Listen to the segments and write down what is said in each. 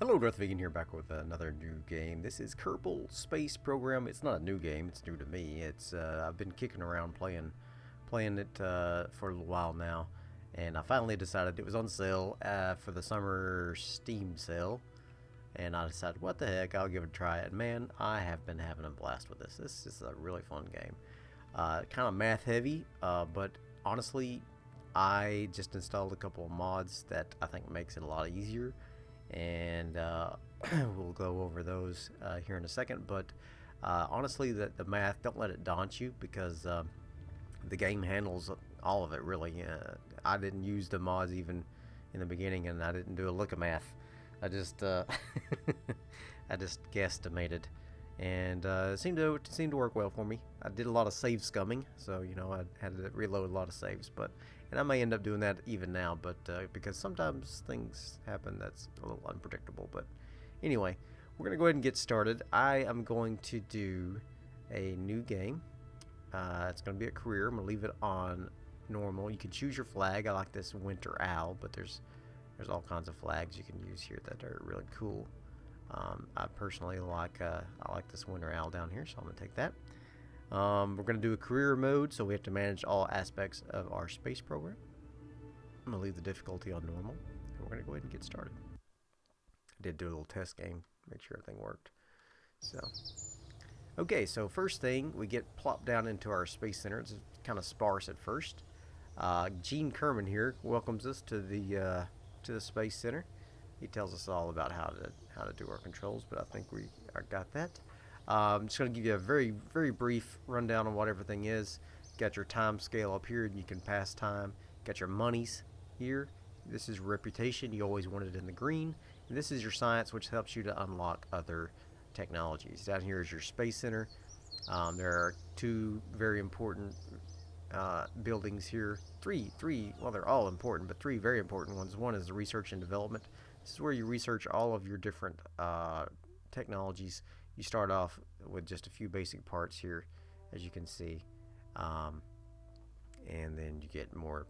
Hello, Darthvegan here, back with another new game. This is Kerbal Space Program. It's not a new game; it's new to me. It's I've been kicking around playing it for a little while now, and I finally decided it was on sale for the summer Steam sale, and I decided, what the heck, I'll give it a try. And man, I have been having a blast with this. This is a really fun game. Kind of math heavy, but honestly, I just installed a couple of mods that I think makes it a lot easier. And we'll go over those here in a second, but honestly, the math, don't let it daunt you, because the game handles all of it really. I didn't use the mods even in the beginning, and I didn't do a lick of math. I just I just guesstimated, and it seemed to work well for me. I did a lot of save scumming, so you know, I had to reload a lot of saves, and I may end up doing that even now, but because sometimes things happen that's a little unpredictable. But anyway, we're gonna go ahead and get started. I am going to do a new game. It's gonna be a career. I'm gonna leave it on normal. You can choose your flag. I like this winter owl, but there's all kinds of flags you can use here that are really cool. I personally like I like this winter owl down here, so I'm gonna take that. We're going to do a career mode, so we have to manage all aspects of our space program. I'm going to leave the difficulty on normal, and we're going to go ahead and get started. I did do a little test game, make sure everything worked. Okay, so first thing, we get plopped down into our space center. It's kind of sparse at first. Kerbin here welcomes us to the space center. He tells us all about how to do our controls, but I think we got that. I'm just going to give you a very, very brief rundown on what everything is. Got your time scale up here, and you can pass time. Got your monies here. This is reputation. You always want it in the green. And this is your science, which helps you to unlock other technologies. Down here is your space center. There are two very important buildings here. Three. Well, they're all important, but three very important ones. One is the research and development. This is where you research all of your different technologies. You start off with just a few basic parts here, as you can see, and then you get more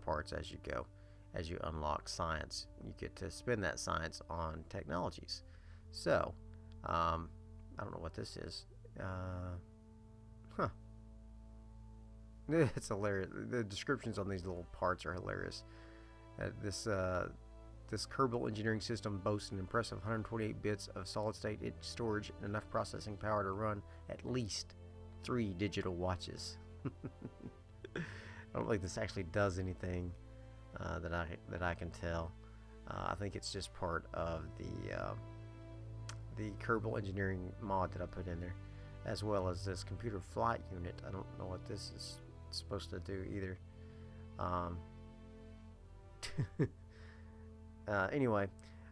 parts as you go. As you unlock science, you get to spend that science on technologies. So, I don't know what this is. It's hilarious. The descriptions on these little parts are hilarious. This Kerbal engineering system boasts an impressive 128 bits of solid-state storage and enough processing power to run at least 3 digital watches. I don't think this actually does anything that I can tell. I think it's just part of the Kerbal engineering mod that I put in there, as well as this computer flight unit. I don't know what this is supposed to do either. Anyway,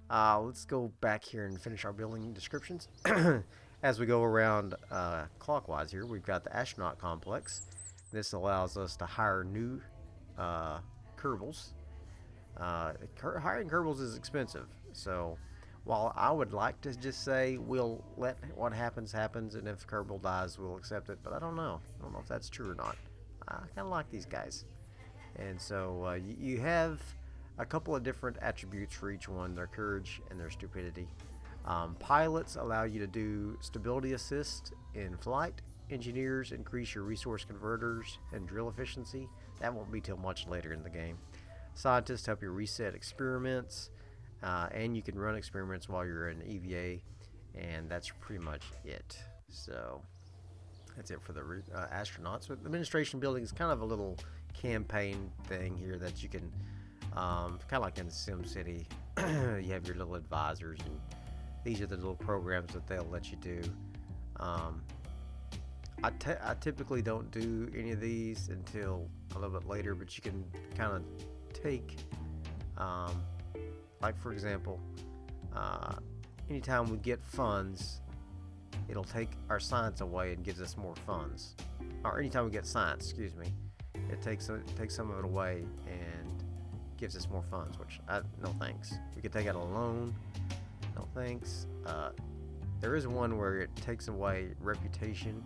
let's go back here and finish our building descriptions. As we go around clockwise here, we've got the astronaut complex. This allows us to hire new Kerbals. Hiring Kerbals is expensive, so while I would like to just say we'll let what happens, and if Kerbal dies, we'll accept it, but I don't know. I don't know if that's true or not. I kind of like these guys. And so you have a couple of different attributes for each one: their courage and their stupidity. Pilots allow you to do stability assist in flight. Engineers increase your resource converters and drill efficiency. That won't be till much later in the game. Scientists help you reset experiments, and you can run experiments while you're in EVA, and that's pretty much it. So that's it for the astronauts. But the administration building is kind of a little campaign thing here that you can kind of like in SimCity. You have your little advisors, and these are the little programs that they'll let you do. I typically don't do any of these until a little bit later, but you can kind of take, like for example, anytime we get funds, it'll take our science away and gives us more funds. Or anytime we get science, excuse me, it takes some of it away and gives us more funds, which no thanks. We could take out a loan, no thanks. There is one where it takes away reputation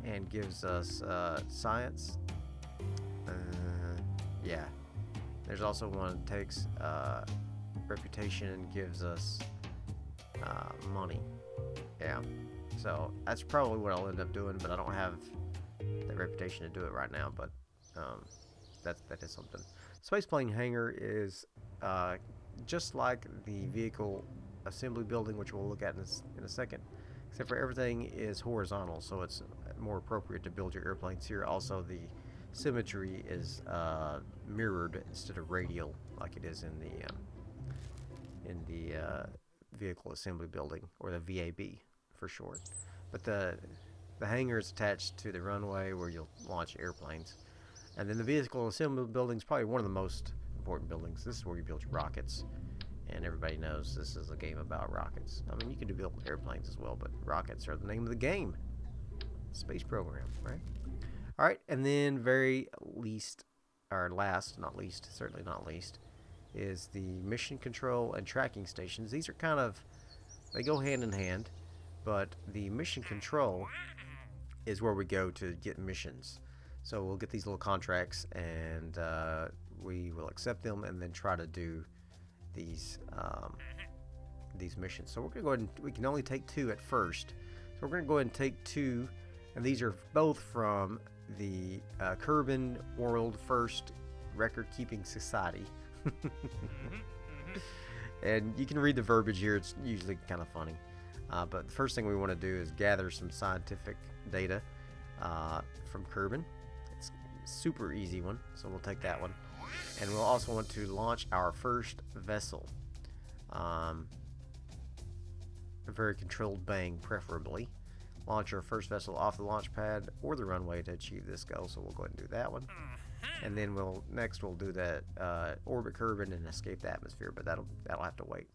and gives us science. Yeah, there's also one that takes reputation and gives us money. Yeah, so that's probably what I'll end up doing, but I don't have the reputation to do it right now. But that is something. Spaceplane hangar is just like the vehicle assembly building, which we'll look at in a second, except for everything is horizontal, so it's more appropriate to build your airplanes here. Also, the symmetry is mirrored instead of radial, like it is in the vehicle assembly building, or the VAB for short. But the hangar is attached to the runway where you'll launch airplanes, and then the vehicle assembly building is probably one of the most important buildings. This is where you build your rockets, and everybody knows this is a game about rockets. I mean, you can do build airplanes as well, but rockets are the name of the game. Space program, right? All right, and then very least, or last, not least, certainly not least, is the mission control and tracking stations. These are kind of, they go hand in hand, but the mission control is where we go to get missions. So we'll get these little contracts, and we will accept them, and then try to do these missions. So we're gonna go ahead and we can only take 2 at first. So we're gonna go ahead and take 2, and these are both from the Kerbin World First Record Keeping Society. And you can read the verbiage here. It's usually kind of funny. But the first thing we want to do is gather some scientific data from Kerbin. It's a super easy one, so we'll take that one. And we'll also want to launch our first vessel. A very controlled bang, preferably. Launch our first vessel off the launch pad or the runway to achieve this goal, so we'll go ahead and do that one. And then we'll do that orbit Kerbin and escape the atmosphere, but that'll have to wait.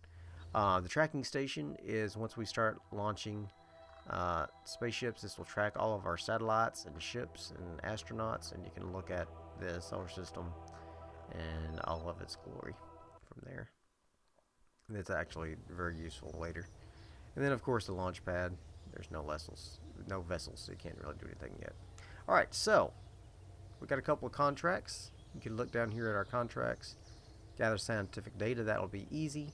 The tracking station is once we start launching spaceships. This will track all of our satellites and ships and astronauts, and you can look at the solar system and all of its glory from there. It's actually very useful later. And then, of course, the launch pad. There's no vessels, so you can't really do anything yet. All right, so we got a couple of contracts. You can look down here at our contracts, gather scientific data. That'll be easy,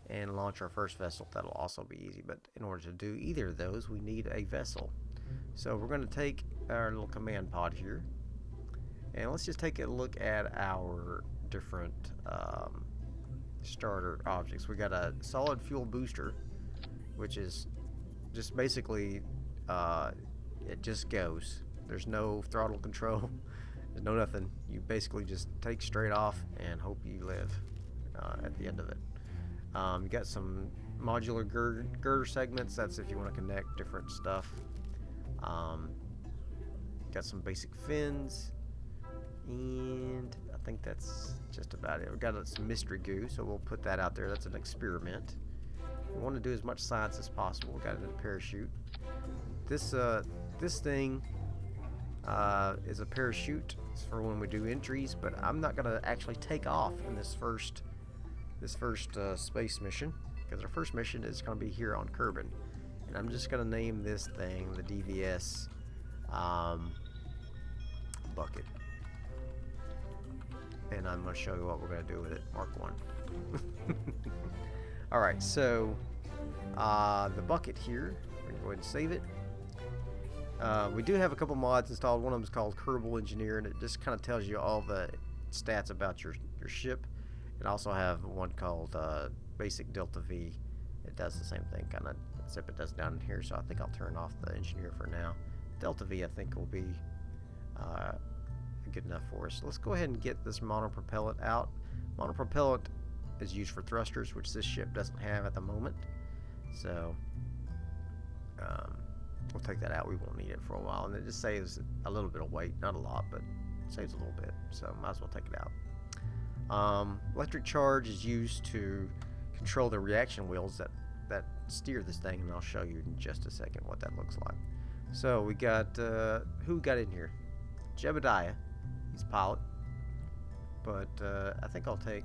and launch our first vessel. That'll also be easy. But in order to do either of those, we need a vessel. So we're going to take our little command pod here, and let's just take a look at our different starter objects. We got a solid fuel booster, which is just basically it just goes. There's no throttle control. There's no nothing. You basically just take straight off and hope you live at the end of it. You got some modular girder segments. That's if you want to connect different stuff. Got some basic fins, and I think that's just about it. We've got some mystery goo, so we'll put that out there. That's an experiment. We want to do as much science as possible. We got a parachute. This thing is a parachute. It's for when we do entries, but I'm not gonna actually take off in this first space mission, because our first mission is gonna be here on Kerbin, and I'm just gonna name this thing the DVS bucket, and I'm gonna show you what we're gonna do with it. Mark 1. Alright, so the bucket here, we're going to go ahead and save it. We do have a couple mods installed. One of them is called Kerbal Engineer, and it just kind of tells you all the stats about your ship. And also have one called Basic Delta V. It does the same thing, kind of, except it does down in here, so I think I'll turn off the Engineer for now. Delta V, I think, will be good enough for us. Let's go ahead and get this monopropellant out. Monopropellant is used for thrusters, which this ship doesn't have at the moment. So we'll take that out. We won't need it for a while, and it just saves a little bit of weight, not a lot, but it saves a little bit, so might as well take it out. Electric charge is used to control the reaction wheels that steer this thing, and I'll show you in just a second what that looks like. So we got who got in here? Jebediah, he's pilot, but I think I'll take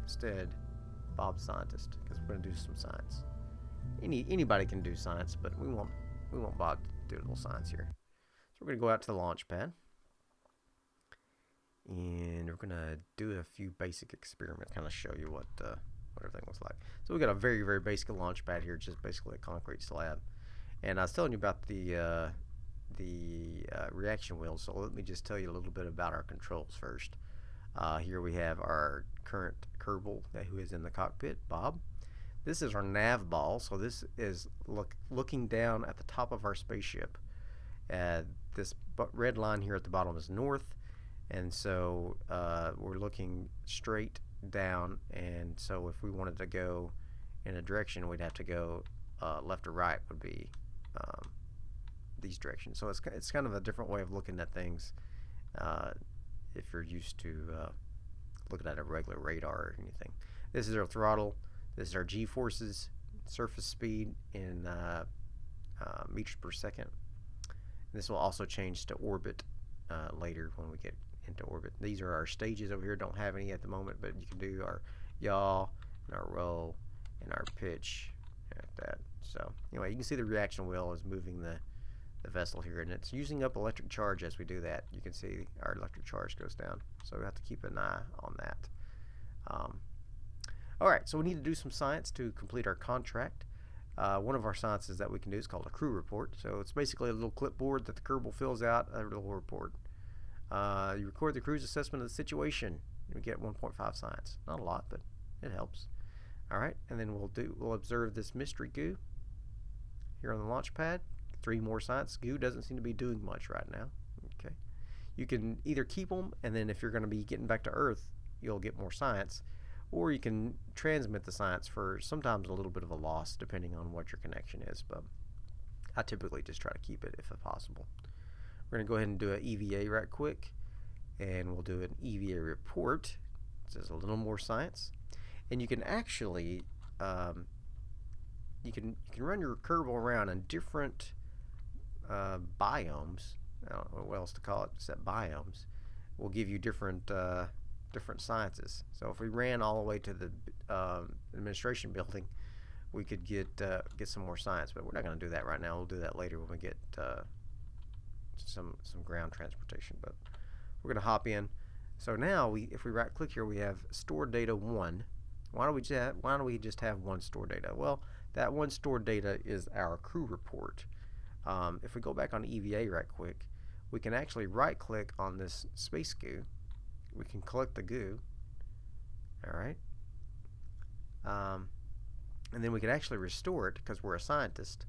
instead Bob Scientist, because we're going to do some science. Anybody can do science, but we want Bob to do a little science here. So we're going to go out to the launch pad, and we're going to do a few basic experiments, kind of show you what what everything looks like. So we got a very, very basic launch pad here, just basically a concrete slab. And I was telling you about the reaction wheels, so let me just tell you a little bit about our controls first. Here we have our current Kerbal who is in the cockpit, Bob. This is our nav ball, so this is looking down at the top of our spaceship. This red line here at the bottom is north, and so we're looking straight down, and so if we wanted to go in a direction, we'd have to go left or right would be these directions. So it's kind of a different way of looking at things if you're used to looking at a regular radar or anything. This is our throttle. This is our G-forces, surface speed in meters per second. This will also change to orbit later when we get into orbit. These are our stages over here. Don't have any at the moment, but you can do our yaw and our roll and our pitch like that. So anyway, you can see the reaction wheel is moving the vessel here, and it's using up electric charge as we do that. You can see our electric charge goes down, so we have to keep an eye on that. Alright, so we need to do some science to complete our contract. One of our sciences that we can do is called a crew report. So it's basically a little clipboard that the Kerbal fills out, a little report. You record the crew's assessment of the situation, and we get 1.5 science. Not a lot, but it helps. Alright, and then we'll observe this mystery goo here on the launch pad. 3 more science. Goo doesn't seem to be doing much right now. Okay, you can either keep them, and then if you're going to be getting back to Earth, you'll get more science, or you can transmit the science for sometimes a little bit of a loss depending on what your connection is, but I typically just try to keep it if possible. We're going to go ahead and do an EVA right quick, and we'll do an EVA report. It says a little more science, and you can actually you can run your Kerbal around in different biomes. I don't know what else to call it except biomes. Will give you different sciences. So if we ran all the way to the administration building, we could get some more science, but we're not going to do that right now. We'll do that later when we get some ground transportation. But we're going to hop in. So now if we right click here, we have stored data 1. Why don't we just have one stored data? Well, that one stored data is our crew report. If we go back on EVA right quick, we can actually right click on this space goo. We can collect the goo. Alright. And then we could actually restore it because we're a scientist,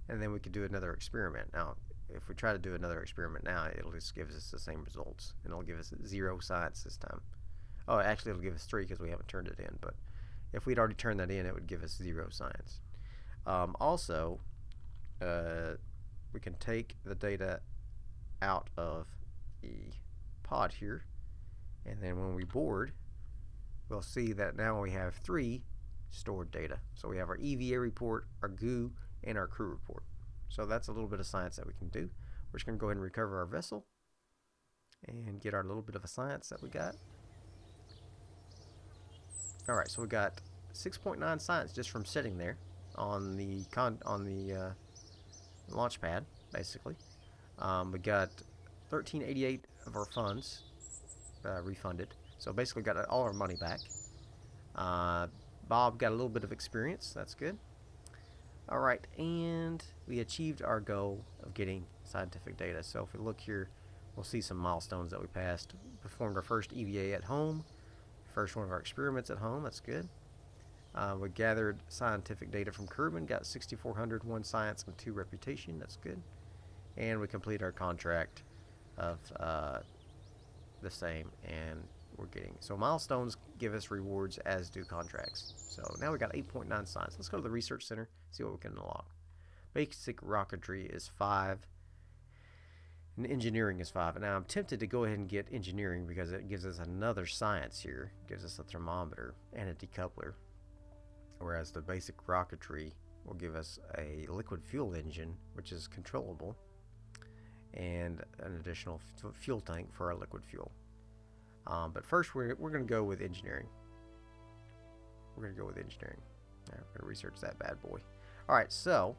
and then we could do another experiment. Now, if we try to do another experiment now, it'll just give us the same results, and it'll give us 0 science this time. Oh, actually it'll give us 3 because we haven't turned it in, but if we'd already turned that in, it would give us 0 science. Also, we can take the data out of the pod here, and then when we board, we'll see that now we have 3 stored data. So we have our EVA report, our goo, and our crew report. So that's a little bit of science that we can do. We're just going to go ahead and recover our vessel and get our little bit of a science that we got. Alright, so we got 6.9 science just from sitting there on the launch pad, basically. We got 1388 of our funds refunded, so basically got all our money back. Bob got a little bit of experience, that's good. Alright, and we achieved our goal of getting scientific data. So if we look here, we'll see some milestones that we passed. Performed our first EVA at home, first one of our experiments at home, that's good. We gathered scientific data from Kerbin, got 6,400, 1 science and 2 reputation, that's good. And we complete our contract of the same, and we're getting, so milestones give us rewards as do contracts. So now we got 8.9 science. Let's go to the research center, see what we can unlock. Basic rocketry is 5, and engineering is 5. And now I'm tempted to go ahead and get engineering because it gives us another science here. It gives us a thermometer and a decoupler, whereas the basic rocketry will give us a liquid fuel engine, which is controllable, and an additional fuel tank for our liquid fuel. But first we're going to go with engineering. We're going to go with engineering. All right, we're going to research that bad boy. Alright, so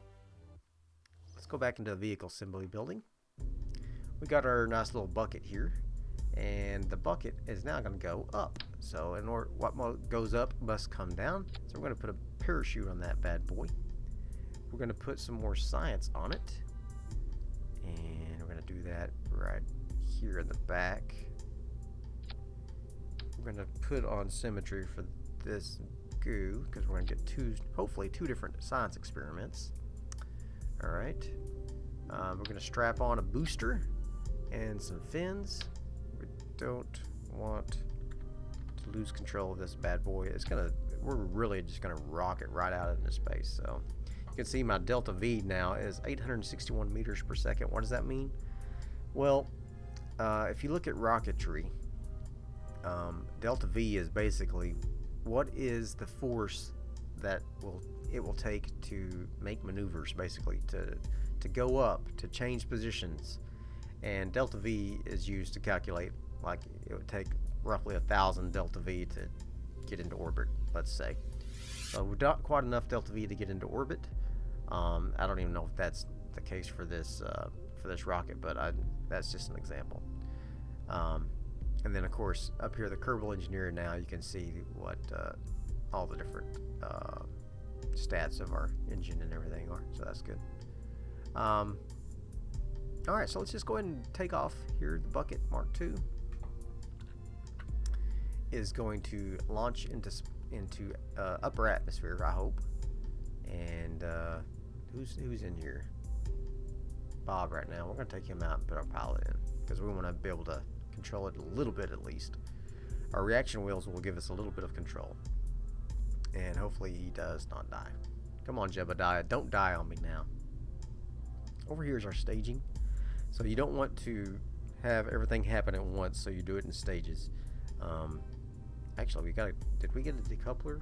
let's go back into the vehicle assembly building. We got our nice little bucket here, and the bucket is now going to go up. So in order, what goes up must come down. So we're going to put a parachute on that bad boy. We're going to put some more science on it, and we're going to do that right here in the back. We're going to put on symmetry for this goo because we're going to get hopefully two different science experiments. All right. We're going to strap on a booster and some fins. We don't want to lose control of this bad boy. We're really just gonna rock it right out into space. So you can see my delta V now is 861 meters per second. What does that mean? Well, if you look at rocketry, delta V is basically what is the force that it will take to make maneuvers, basically to go up, to change positions. And delta V is used to calculate, like it would take roughly 1,000 delta V to get into orbit, let's say. So we've got quite enough delta V to get into orbit. I don't even know if that's the case for this rocket, but that's just an example. And then of course up here, the Kerbal engineer, now you can see what all the different stats of our engine and everything are, so that's good. Alright, so let's just go ahead and take off here. The bucket Mark II is going to launch into upper atmosphere, I hope. And who's in here? Bob right now. We're going to take him out and put our pilot in because we want to be able to control it a little bit at least. Our reaction wheels will give us a little bit of control. And hopefully he does not die. Come on, Jebediah, don't die on me now. Over here is our staging. So you don't want to have everything happen at once, so you do it in stages. Actually, did we get a decoupler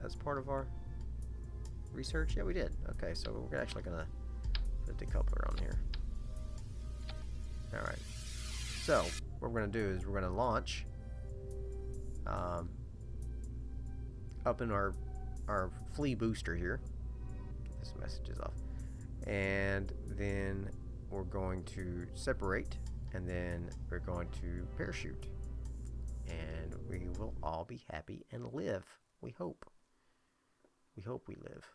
as part of our research? Yeah, we did. Okay, so we're actually gonna put a decoupler on here. Alright. So what we're gonna do is we're gonna launch up in our flea booster here. Get this message off. And then we're going to separate, and then we're going to parachute, and we will all be happy and live. We hope we live.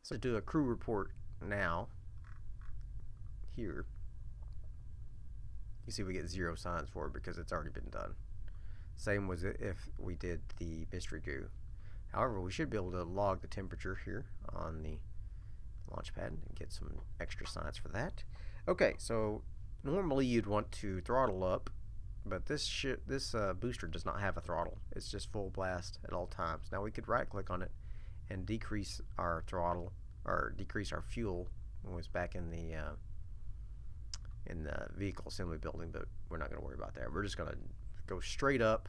So do a crew report now. Here you see we get 0 signs for it because it's already been done. Same was it if we did the mystery goo. However, we should be able to log the temperature here on the launch pad and get some extra science for that. Okay, so normally you'd want to throttle up, but this booster does not have a throttle. It's just full blast at all times. Now we could right click on it and decrease our throttle or decrease our fuel when it was back in the vehicle assembly building, but we're not going to worry about that. We're just going to go straight up.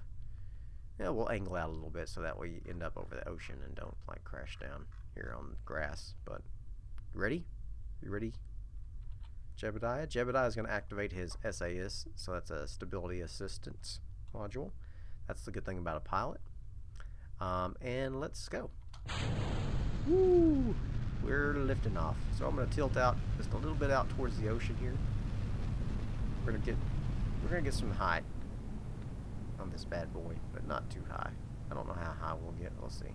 Yeah, we'll angle out a little bit so that way you end up over the ocean and don't like crash down here on grass. But ready? You ready, Jebediah? Jebediah is going to activate his SAS, so that's a stability assistance module. That's the good thing about a pilot. And let's go. Woo! We're lifting off. So I'm going to tilt out just a little bit out towards the ocean here. We're gonna get some height on this bad boy, but not too high. I don't know how high we'll get. We'll see.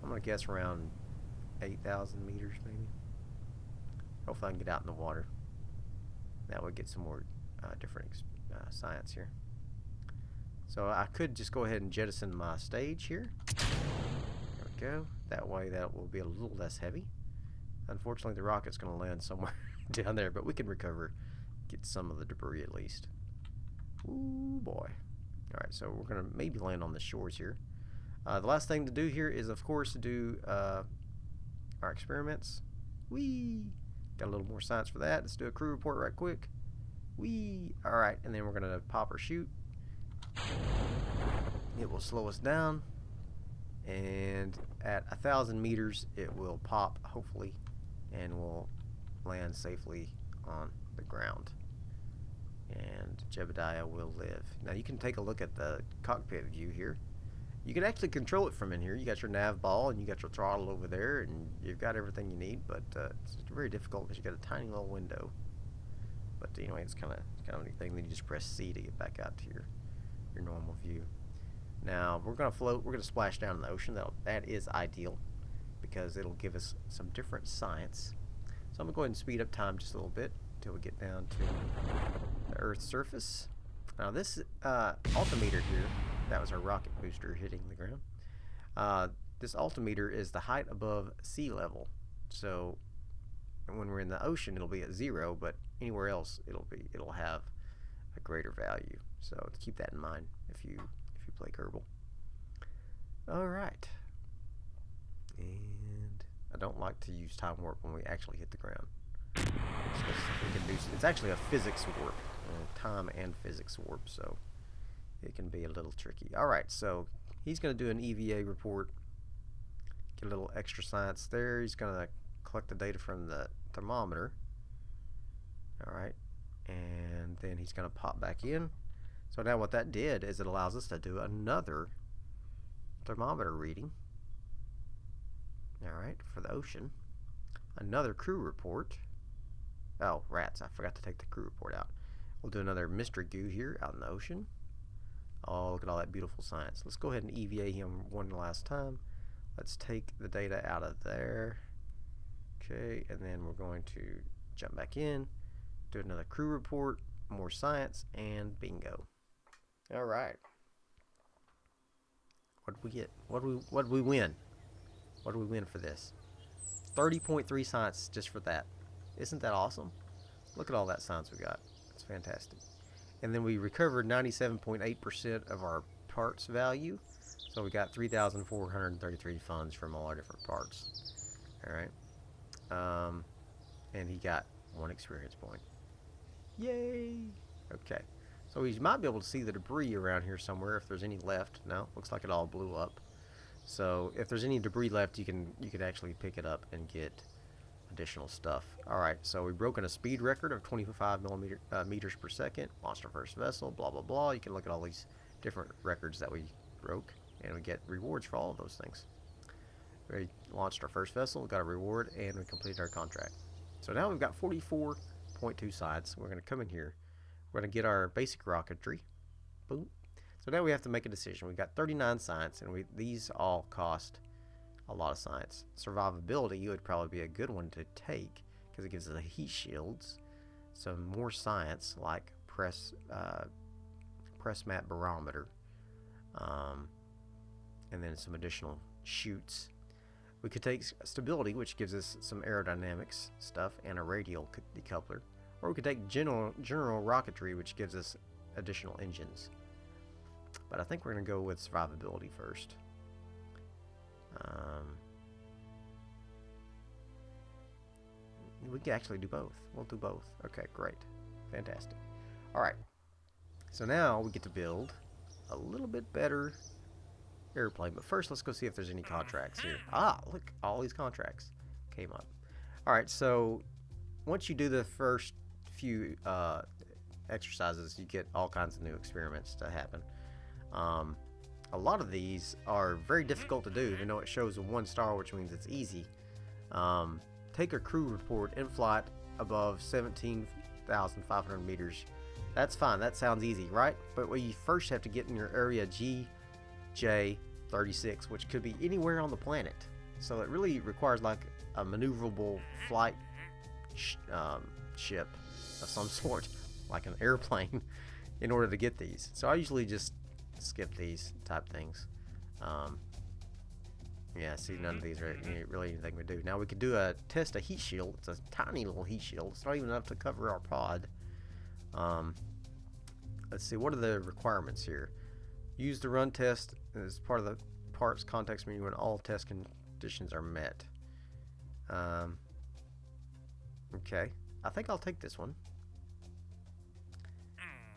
I'm gonna guess around 8,000 meters, maybe. Hopefully I can get out in the water. That would get some more different science here. So I could just go ahead and jettison my stage here. There we go. That way that will be a little less heavy. Unfortunately, the rocket's gonna land somewhere down there, but we can recover. Get some of the debris at least. Ooh boy. Alright, so we're going to maybe land on the shores here. The last thing to do here is, of course, to do our experiments. Whee! Got a little more science for that. Let's do a crew report right quick. Whee! Alright, and then we're going to pop or shoot. It will slow us down. And at 1,000 meters, it will pop, hopefully, and we'll land safely on the ground. And Jebediah will live. Now you can take a look at the cockpit view here. You can actually control it from in here. You got your nav ball and you got your throttle over there, and you've got everything you need, but it's very difficult because you got a tiny little window. But anyway, it's kind of a neat thing. Then you just press C to get back out to your normal view. Now we're gonna float. We're gonna splash down in the ocean. That is ideal because it'll give us some different science. So I'm gonna go ahead and speed up time just a little bit until we get down to the Earth's surface. Now this altimeter here, that was our rocket booster hitting the ground. This altimeter is the height above sea level. So when we're in the ocean, it'll be at 0, but anywhere else, it'll have a greater value. So keep that in mind if you play Kerbal. All right. And I don't like to use time warp when we actually hit the ground. It's actually a physics warp, time and physics warp, so it can be a little tricky. All right, so he's going to do an EVA report, get a little extra science there. He's going to collect the data from the thermometer. All right, and then he's going to pop back in. So now what that did is it allows us to do another thermometer reading. All right, for the ocean. Another crew report. Oh, rats, I forgot to take the crew report out. We'll do another mystery goo here out in the ocean. Oh, look at all that beautiful science. Let's go ahead and EVA him one last time. Let's take the data out of there. Okay, and then we're going to jump back in, do another crew report, more science, and bingo. All right. What did we get? What did we win? What did we win for this? 30.3 science just for that. Isn't that awesome? Look at all that science we got. It's fantastic. And then we recovered 97.8% of our parts value. So we got 3,433 funds from all our different parts. All right. And he got 1 experience point. Yay! Okay. So we might be able to see the debris around here somewhere if there's any left. No, looks like it all blew up. So if there's any debris left, you could actually pick it up and get additional stuff. All right, so we've broken a speed record of 25 meters per second. Launched our first vessel. Blah blah blah. You can look at all these different records that we broke, and we get rewards for all of those things. We launched our first vessel, got a reward, and we completed our contract. So now we've got 44.2 science. We're going to come in here. We're going to get our basic rocketry. Boom. So now we have to make a decision. We've got 39 science, and these all cost a lot of science. Survivability would probably be a good one to take because it gives us the heat shields, some more science like press mat barometer, and then some additional chutes. We could take stability, which gives us some aerodynamics stuff and a radial decoupler, or we could take general rocketry, which gives us additional engines. But I think we're going to go with survivability first. We can actually do both. We'll do both. Okay, great. Fantastic. All right. So now we get to build a little bit better airplane. But first, let's go see if there's any contracts here. Ah, look, all these contracts came up. All right, so once you do the first few exercises, you get all kinds of new experiments to happen. A lot of these are very difficult to do, even though it shows a 1 star, which means it's easy. Take a crew report in flight above 17,500 meters. That's fine. That sounds easy, right? But you first have to get in your area GJ36, which could be anywhere on the planet. So it really requires like a maneuverable flight ship of some sort, like an airplane, in order to get these. So I usually just skip these type things. Yeah, see, none of these are really anything we do. Now we could do a test a heat shield. It's a tiny little heat shield. It's not even enough to cover our pod. Let's see, what are the requirements here? Use the run test as part of the parts context menu when all test conditions are met. Okay, I think I'll take this one.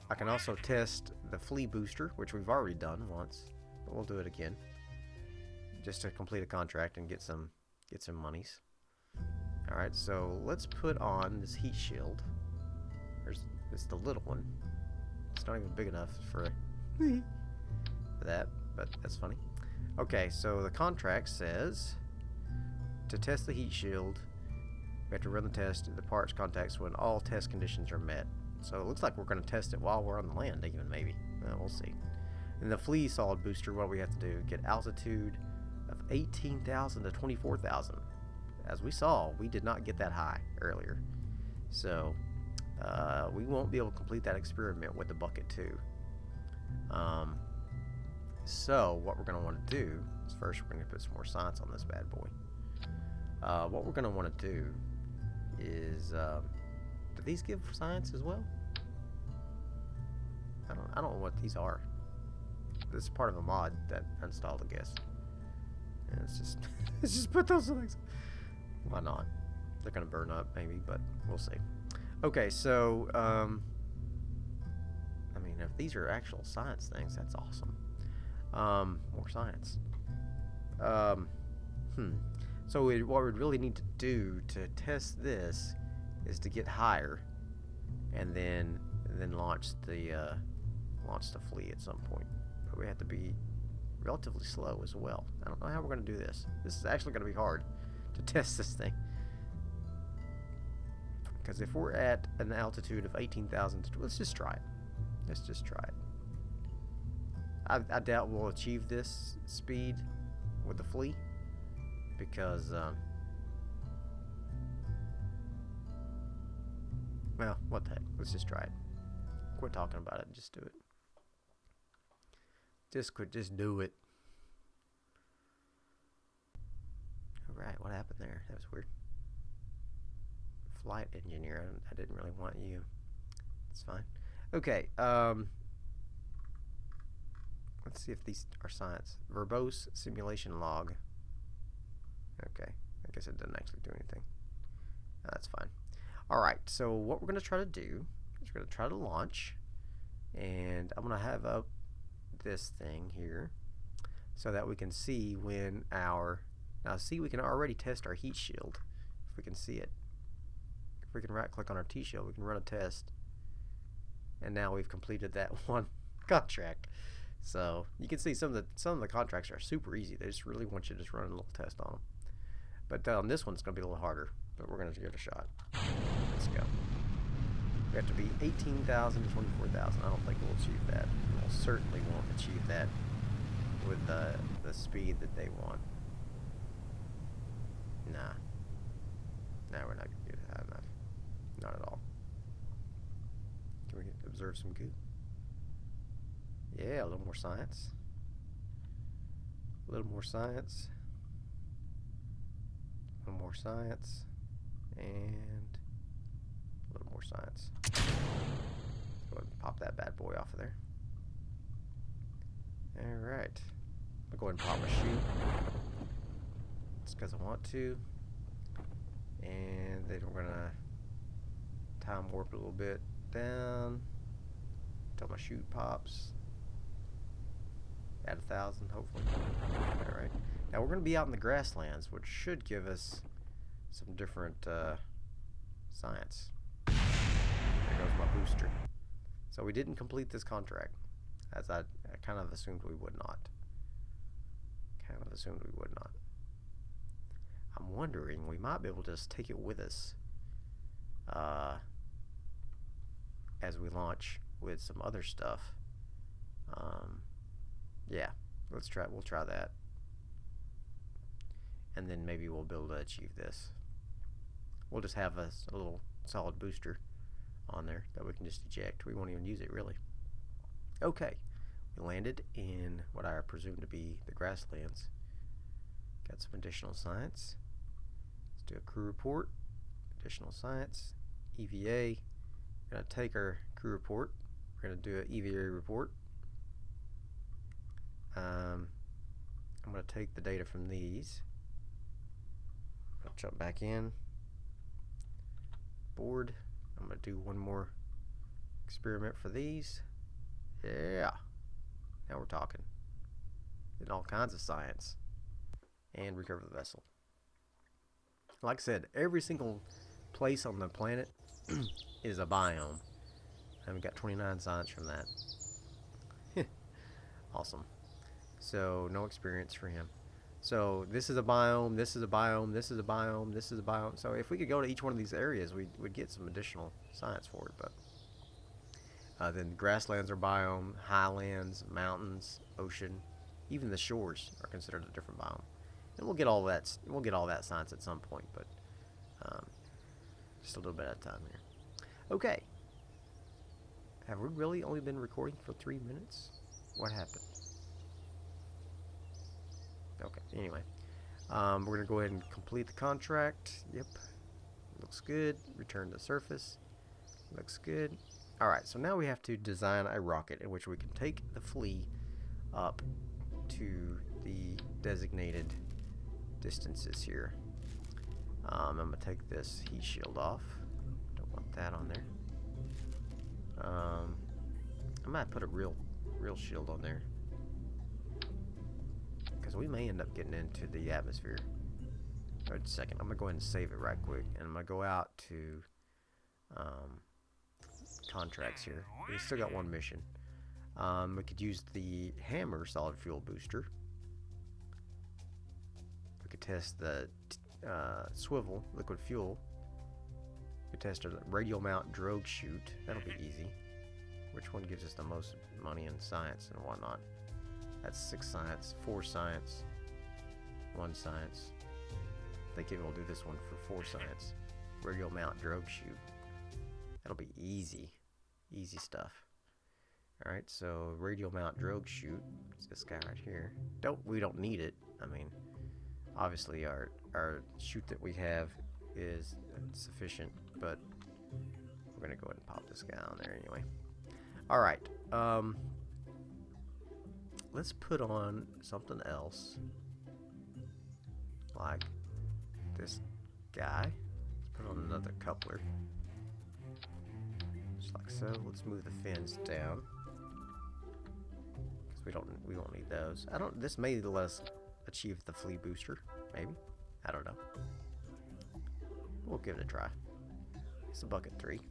I can also test the flea booster, which we've already done once, but we'll do it again, just to complete a contract and get some monies. All right, so let's put on this heat shield. It's the little one. It's not even big enough for that, but that's funny. Okay, so the contract says to test the heat shield, We have to run the test at the parts contacts when all test conditions are met. So it looks like we're going to test it while we're on the land, even maybe. We'll see. In the flea solid booster, what we have to do, get altitude of 18,000 to 24,000. As we saw, we did not get that high earlier. So we won't be able to complete that experiment with the bucket 2. So what we're going to want to do is first we're going to put some more science on this bad boy. What we're going to want to do is, do these give science as well? I don't know what these are. This is part of a mod that I installed, I guess. And it's just, let's just put those things. Why not? They're going to burn up maybe, but we'll see. Okay, so, I mean, if these are actual science things, that's awesome. More science. So what we'd really need to do to test this is to get higher, and then launch the flea at some point. But we have to be relatively slow as well. I don't know how we're going to do this. This is actually going to be hard to test this thing. Because if we're at an altitude of 18,000, let's just try it. Let's just try it. I doubt we'll achieve this speed with the flea, because well, what the heck, let's just try it. Quit talking about it and just do it. Just do it. Alright, what happened there? That was weird. Flight engineer, I didn't really want you. It's fine. Okay, let's see if these are science. Verbose simulation log. Okay, I guess it doesn't actually do anything. That's fine. Alright, so what we're going to try to do is we're going to try to launch. And I'm going to have up this thing here so that we can see when our... Now see, we can already test our heat shield if we can see it. If we can right click on our T shield, we can run a test. And now we've completed that one contract. So you can see some of the contracts are super easy. They just really want you to just run a little test on them. But on this one, it's going to be a little harder. But we're going to give it a shot. Let's go. We have to be 18,000 to 24,000. I don't think we'll achieve that. We'll certainly won't achieve that with the speed that they want. Nah. Nah, we're not going to get high enough. Not at all. Can we observe some goo? Yeah, a little more science. A little more science. A little more science. And a little more science. Let's go ahead and pop that bad boy off of there. Alright. I'll go ahead and pop my chute. Just because I want to. And then we're going to time warp a little bit down until my chute pops. At 1,000, hopefully. Alright. Now we're going to be out in the grasslands, which should give us some different science. There goes my booster. So we didn't complete this contract, as I kind of assumed we would not. I'm wondering, we might be able to just take it with us as we launch with some other stuff. Yeah, we'll try that. And then maybe we'll be able to achieve this. We'll just have a little solid booster on there that we can just eject. We won't even use it, really. Okay, we landed in what I presume to be the grasslands. Got some additional science. Let's do a crew report. Additional science. EVA. We're going to take our crew report. We're going to do an EVA report. I'm going to take the data from these. I'll jump back in. Board. I'm going to do one more experiment for these. Yeah. Now we're talking. Getting all kinds of science. And recover the vessel. Like I said, every single place on the planet is a biome. And we got 29 science from that. Awesome. So, no experience for him. So this is a biome, this is a biome, this is a biome, this is a biome. So if we could go to each one of these areas, we'd get some additional science for it. But then grasslands are biome, highlands, mountains, ocean, even the shores are considered a different biome. And we'll get all that. We'll get all that science at some point, but um, just a little bit at a time here. Okay. Have we really only been recording for 3 minutes? What happened? Okay. Anyway, we're gonna go ahead and complete the contract. Yep. Looks good. Return to surface. Looks good. All right. So now we have to design a rocket in which we can take the flea up to the designated distances here. I'm gonna take this heat shield off. Don't want that on there. I might put a real shield on there because we may end up getting into the atmosphere. Wait a second. I'm gonna go ahead and save it right quick, and I'm gonna go out to contracts here. We still got one mission. We could use the hammer solid fuel booster. We could test the swivel liquid fuel. We could test a radial mount drogue chute. That'll be easy. Which one gives us the most money in science and whatnot? That's 6 science, 4 science, 1 science. I think we'll do this one for 4 science. Radial mount drogue chute. That'll be easy. Easy stuff. Alright, so radial mount drogue chute. It's this guy right here. We don't need it. I mean, obviously our chute that we have is sufficient, but we're gonna go ahead and pop this guy on there anyway. Alright, let's put on something else, like this guy. Let's put on another coupler, just like so. Let's move the fins down because we won't need those. This may let us achieve the flea booster, maybe. I don't know. We'll give it a try. It's a bucket 3.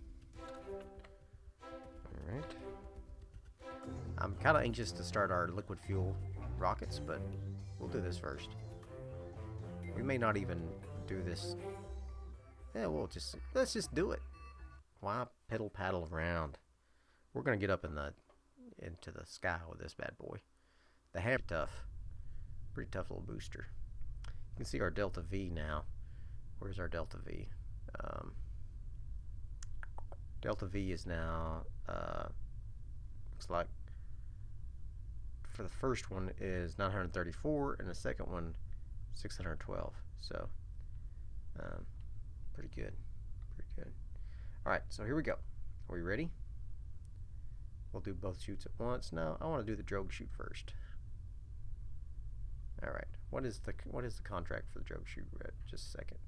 Alright. I'm kind of anxious to start our liquid fuel rockets, but we'll do this first. We may not even do this. Yeah, let's just do it. Why piddle paddle around? We're gonna get up into the sky with this bad boy. The hammer tough. Pretty tough little booster. You can see our Delta V now. Where's our Delta V? Delta V is now looks like for the first one is 934 and the second one 612. So pretty good. Alright, so here we go. Are we ready? We'll do both chutes at once. No, I want to do the drogue chute first. Alright, what is the contract for the drogue chute? Just a second.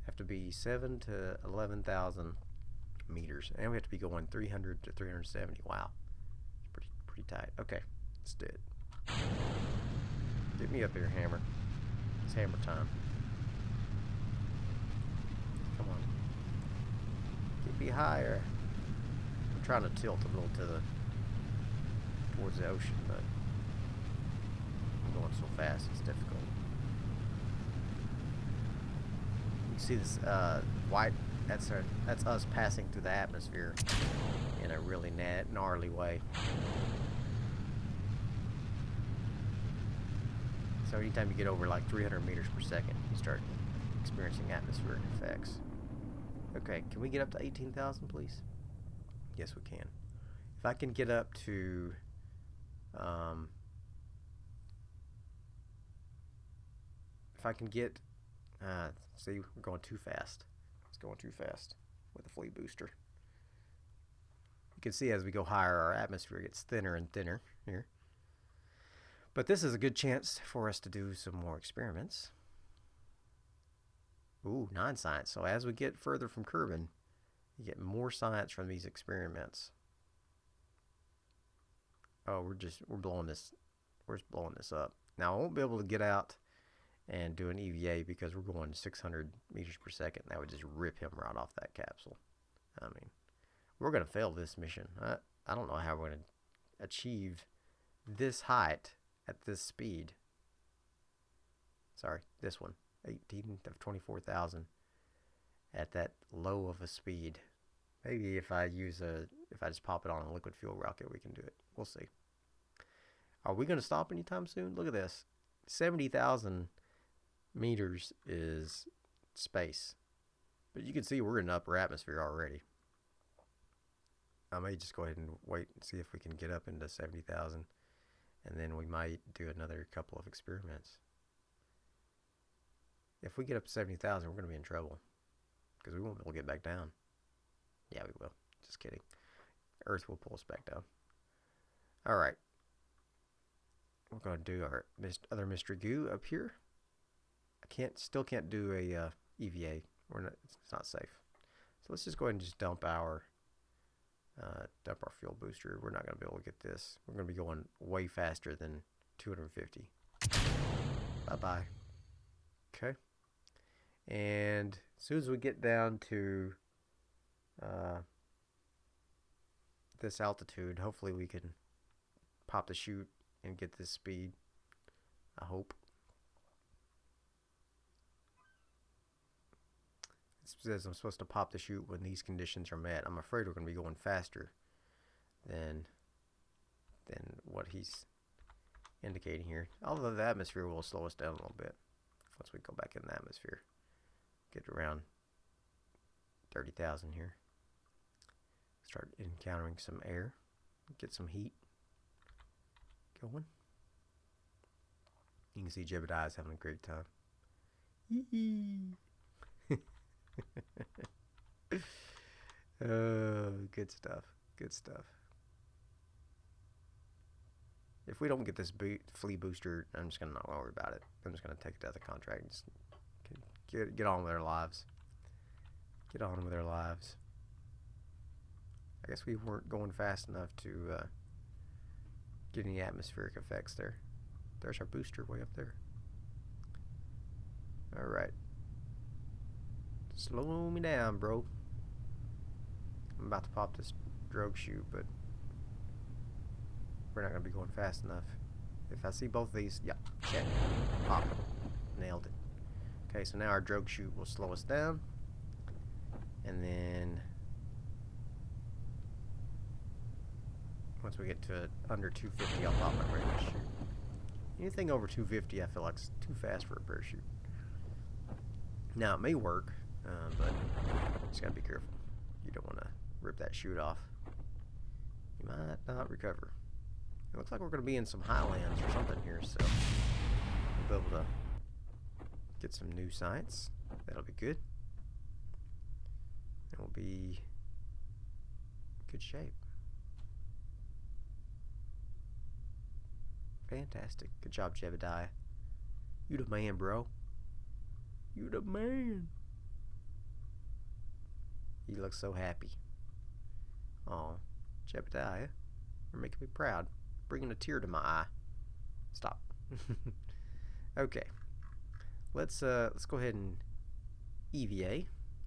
Have to be 7 to 11,000 meters, and we have to be going 300 to 370. Wow, it's pretty tight. Okay, let's do it. Get me up here, hammer. It's hammer time. Come on, get me higher. I'm trying to tilt a little towards the ocean, but I'm going so fast it's difficult. You see this white? That's us passing through the atmosphere in a really gnarly way. So anytime you get over like 300 meters per second, you start experiencing atmospheric effects. Okay, can we get up to 18,000, please? Yes, we can. If I can get up to if I can get see, we're going too fast. It's going too fast with the flea booster. You can see as we go higher, our atmosphere gets thinner and thinner here. But this is a good chance for us to do some more experiments. Ooh, 9 science. So as we get further from Kerbin, you get more science from these experiments. Oh, we're blowing this up. Now I won't be able to get out and do an EVA because we're going 600 meters per second. That would just rip him right off that capsule. I mean, we're going to fail this mission. I don't know how we're going to achieve this height at this speed. Sorry, this one. 18 of 24,000 at that low of a speed. Maybe if I just pop it on a liquid fuel rocket, we can do it. We'll see. Are we going to stop anytime soon? Look at this. 70,000 meters is space. But you can see we're in the upper atmosphere already. I may just go ahead and wait and see if we can get up into 70,000. And then we might do another couple of experiments. If we get up to 70,000, we're going to be in trouble. Because we won't be able to get back down. Yeah, we will. Just kidding. Earth will pull us back down. Alright. We're going to do our other mystery goo up here. Still can't do a EVA. It's not safe. So let's just go ahead and just dump our fuel booster. We're not going to be able to get this. We're going to be going way faster than 250. Bye-bye. Okay. And as soon as we get down to this altitude, hopefully we can pop the chute and get this speed. I hope. It says I'm supposed to pop the chute when these conditions are met. I'm afraid we're going to be going faster than what he's indicating here. Although the atmosphere will slow us down a little bit once we go back in the atmosphere. Get around 30,000 here. Start encountering some air. Get some heat going. You can see Jebediah is having a great time. Oh, good stuff. Good stuff. If we don't get this flea booster, I'm just gonna not worry about it. I'm just gonna take it out of the contract and just get on with our lives. Get on with our lives. I guess we weren't going fast enough to get any atmospheric effects there. There's our booster way up there. Alright. Slow me down, bro. I'm about to pop this drogue chute, but we're not going to be going fast enough. If I see both of these, yeah, check. Pop. Nailed it. Okay, so now our drogue chute will slow us down. And then once we get to under 250, I'll pop my regular chute. Anything over 250, I feel like it's too fast for a parachute. Now, it may work, but you just gotta be careful. You don't want to rip that chute off. You might not recover. It looks like we're going to be in some highlands or something here, so we'll be able to get some new science. That'll be good. And we'll be in good shape. Fantastic. Good job, Jebediah. You the man, bro. You the man. He looks so happy. Aw, Jebediah, you're making me proud. Bringing a tear to my eye. Stop. Okay. Let's go ahead and EVA.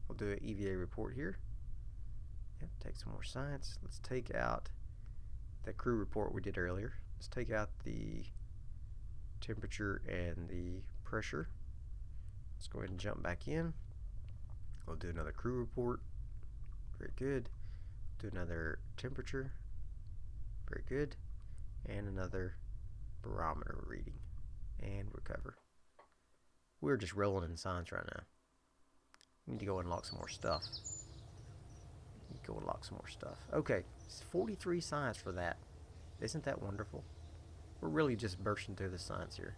We'll do an EVA report here. Yep, take some more science. Let's take out that crew report we did earlier. Let's take out the temperature and the pressure. Let's go ahead and jump back in. We'll do another crew report. Very good. Do another temperature. Very good. And another barometer reading. And recover. We're just rolling in science right now. We need to go unlock some more stuff. Go unlock some more stuff. Okay, it's 43 science for that. Isn't that wonderful? We're really just bursting through the science here.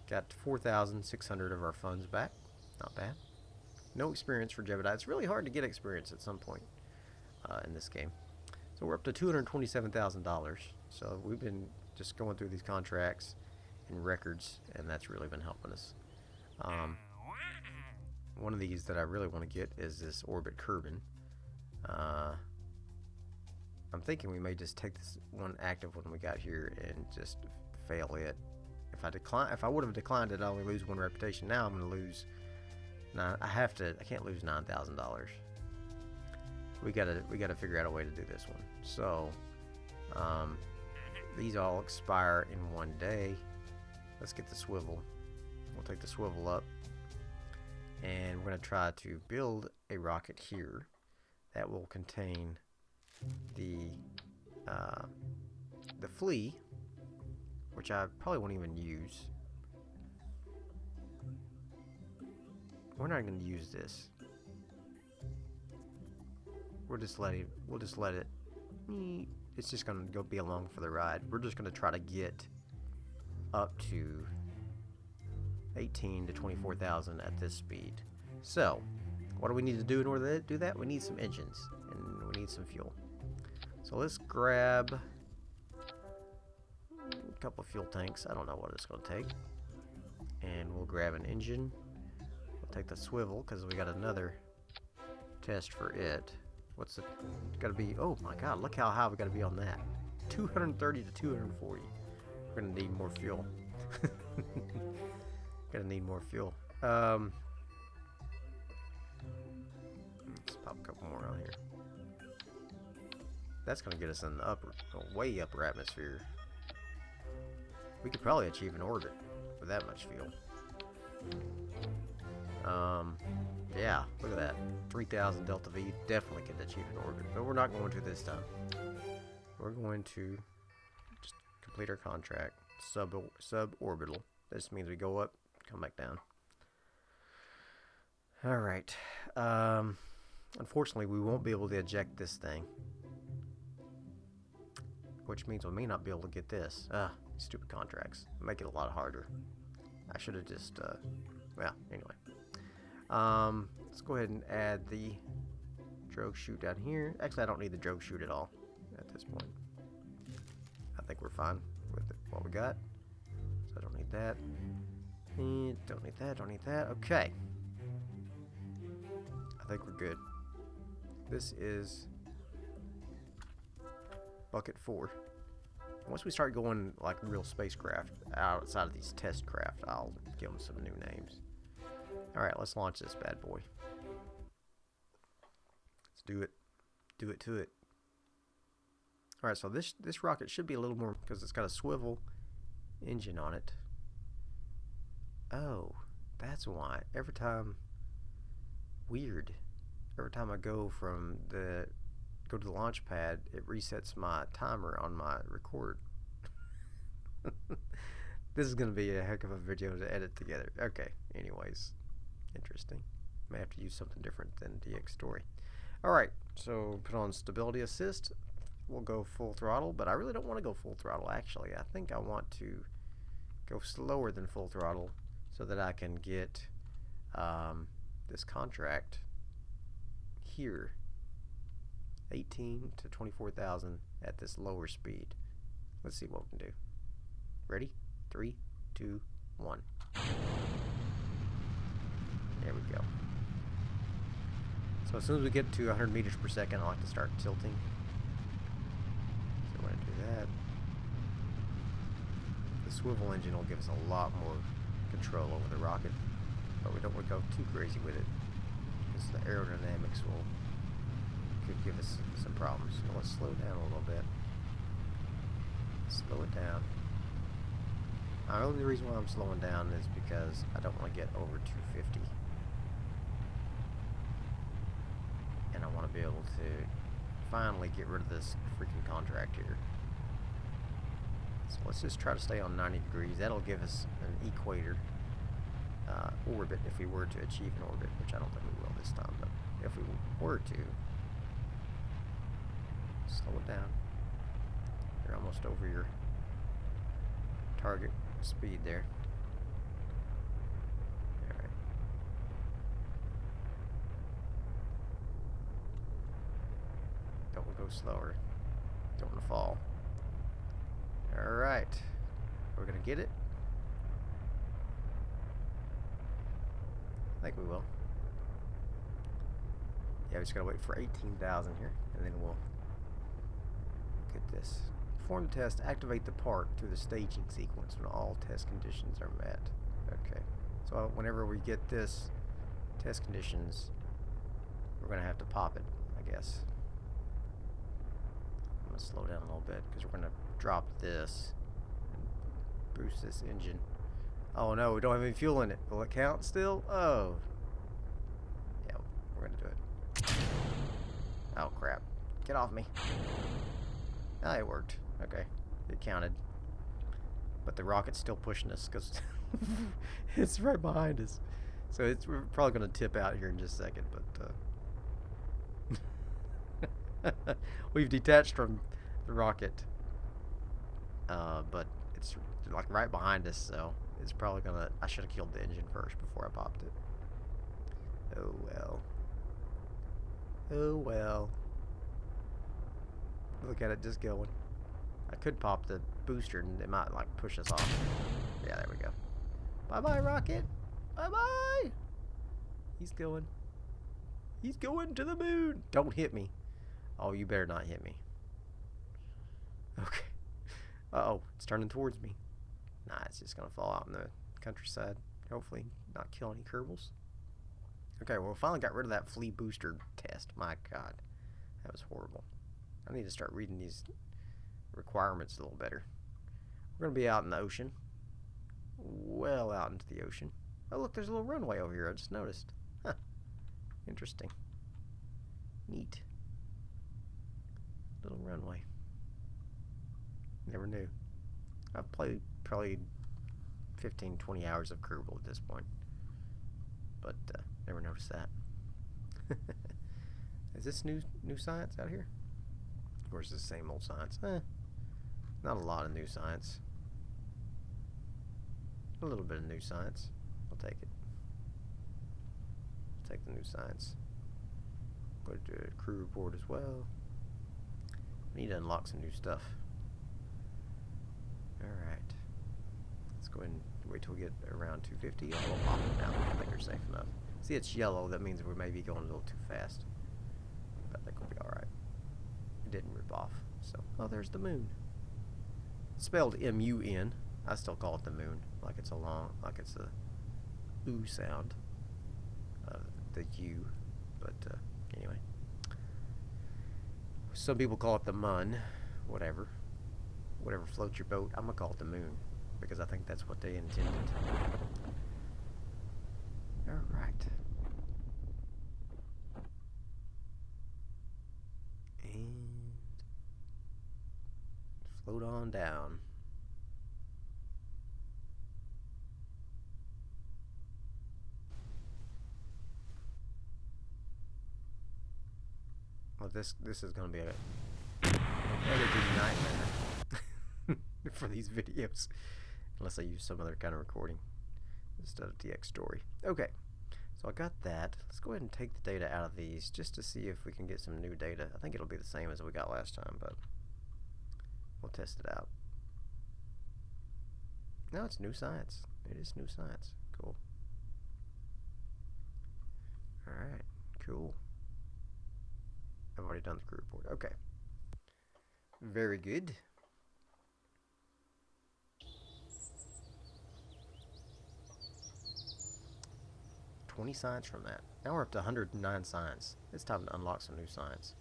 Got 4,600 of our funds back. Not bad. No experience for Jebediah. It's really hard to get experience at some point in this game. So we're up to $227,000. So we've been just going through these contracts and records, and that's really been helping us. One of these that I really want to get is this orbit Kerbin. I'm thinking we may just take this one active one we got here and just fail it. If I would have declined it, I only lose one reputation. Now I'm going to lose. I can't lose $9,000. We gotta figure out a way to do this one. So, these all expire in one day. Let's get the swivel. We'll take the swivel up, and we're going to try to build a rocket here that will contain the flea, which I probably won't even use. We're not going to use this. We'll just let it. It's just going to go be along for the ride. We're just going to try to get up to 18 to 24,000 at this speed. So, what do we need to do in order to do that? We need some engines and we need some fuel. So let's grab a couple of fuel tanks. I don't know what it's going to take. And we'll grab an engine. We'll take the swivel because we got another test for it. What's it got to be? Oh my god, look how high we got to be on that. 230 to 240. We're going to need more fuel. Gonna need more fuel. Let's pop a couple more on here. That's gonna get us in the upper, way upper atmosphere. We could probably achieve an orbit with that much fuel. Yeah, look at that. 3,000 Delta V, definitely could achieve an orbit, but we're not going to this time. We're going to just complete our contract. Sub-orbital. This means we go up, come back down. Alright. Unfortunately, we won't be able to eject this thing. Which means we may not be able to get this. Stupid contracts. Make it a lot harder. I should have just, well, anyway. Let's go ahead and add the drogue chute down here. Actually, I don't need the drogue chute at all at this point. I think we're fine with what we got. So I don't need that. And don't need that, don't need that. Okay. I think we're good. This is bucket 4. Once we start going like real spacecraft outside of these test craft, I'll give them some new names. Alright, let's launch this bad boy. Let's do it. Do it to it. Alright, so this rocket should be a little more, because it's got a swivel engine on it. Oh, that's why. Every time I go to the launch pad, it resets my timer on my record. This is going to be a heck of a video to edit together. Okay, anyways, interesting. May have to use something different than DX Story. Alright, so put on stability assist. We'll go full throttle, but I really don't want to go full throttle actually. I think I want to go slower than full throttle so that I can get this contract here. 18 to 24,000 at this lower speed. Let's see what we can do. Ready? 3, 2, 1. There we go. So as soon as we get to 100 meters per second, I like to start tilting. So we're going to do that. The swivel engine will give us a lot more control over the rocket, but we don't want to go too crazy with it because the aerodynamics could give us some problems. So let's slow down a little bit. Slow it down. The only reason why I'm slowing down is because I don't want to get over 250. And I want to be able to finally get rid of this freaking contract here. So let's just try to stay on 90 degrees. That'll give us an equator orbit if we were to achieve an orbit, which I don't think we will this time, but if we were to, slow it down. You're almost over your target speed there. Alright. Don't want to go slower. Don't want to fall. Alright. We're going to get it. I think we will. Yeah, we just got to wait for 18,000 here, and then we'll get this. Perform the test, activate the part through the staging sequence when all test conditions are met. Okay, so whenever we get this test conditions, we're going to have to pop it, I guess. I'm going to slow down a little bit because we're going to drop this and boost this engine Oh no, we don't have any fuel in it. Will it count still? Oh. Yeah, we're gonna do it. Oh crap. Get off me. Ah, it worked. Okay. It counted. But the rocket's still pushing us because it's right behind us. So we're probably going to tip out here in just a second, but we've detached from the rocket. But it's like right behind us, so it's probably going to... I should have killed the engine first before I popped it. Oh well. Oh well. Look at it just going. I could pop the booster and it might like push us off. Yeah, there we go. Bye-bye, rocket. Bye-bye. He's going. He's going to the moon. Don't hit me. Oh, you better not hit me. Okay. Uh-oh, it's turning towards me. Nah, it's just gonna fall out in the countryside. Hopefully not kill any Kerbals. Okay, well, we finally got rid of that flea booster test. My God, that was horrible. I need to start reading these requirements a little better. We're going to be out in the ocean. Well out into the ocean. Oh, look, there's a little runway over here. I just noticed. Huh. Interesting. Neat. Little runway. Never knew. I've played probably 15, 20 hours of Kerbal at this point. But never noticed that. Is this new science out here? Of course, it's the same old science. Not a lot of new science. A little bit of new science. I'll take it. I'll take the new science. Go to the crew report as well. We need to unlock some new stuff. Alright. Let's go ahead and wait till we get around 250. I will pop it now. I think we're safe enough. See, it's yellow. That means we may be going a little too fast. But I think we'll be alright. It didn't rip off. So, oh, there's the moon. It's spelled M-U-N. I still call it the moon. Like it's a ooh sound. The U. But, anyway. Some people call it the mun. Whatever. Whatever floats your boat. I'm gonna call it the moon. Because I think that's what they intended. Alright. And float on down. Well, this is gonna be a editing nightmare for these videos. Unless I use some other kind of recording instead of DX story. Okay, so I got that. Let's go ahead and take the data out of these just to see if we can get some new data. I think it'll be the same as we got last time, but we'll test it out. No, it's new science. It is new science. Cool. Alright, cool. I've already done the crew report. Okay. Very good. Science from that. Now we're up to 109 science. It's time to unlock some new science.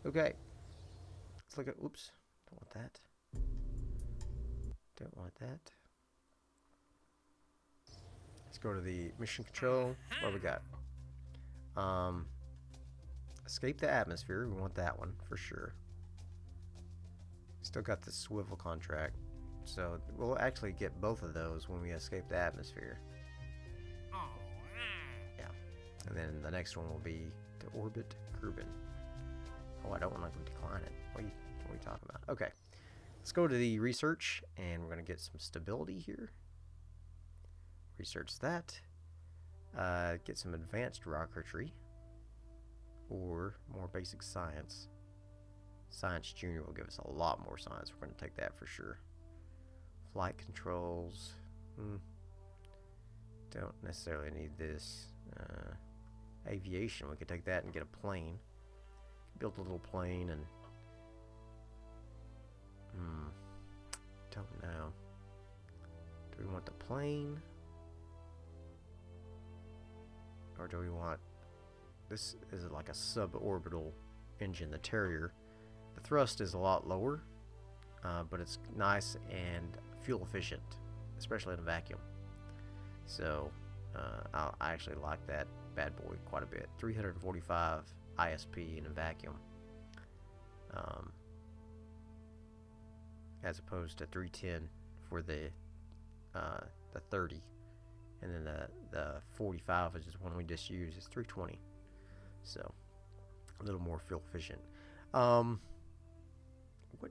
Okay. Let's look at, oops. Don't want that. Don't want that. Let's go to the mission control. What do we got? Escape the atmosphere. We want that one for sure. Still got the swivel contract. So we'll actually get both of those when we escape the atmosphere. And then the next one will be to orbit Kerbin. Oh, I don't want to decline it. What are you talking about? Okay. Let's go to the research, and we're going to get some stability here. Research that. Get some advanced rocketry. Or more basic science. Science Junior will give us a lot more science. We're going to take that for sure. Flight controls. Don't necessarily need this. Aviation, we could take that and get a plane. Build a little plane and don't know. Do we want the plane? Or do we want, this is like a sub-orbital engine, the Terrier. The thrust is a lot lower, but it's nice and fuel efficient, especially in a vacuum. So I actually like that bad boy quite a bit. 345 ISP in a vacuum, as opposed to 310 for the 30, and then the 45, which is one we just used, is 320. So a little more fuel efficient. What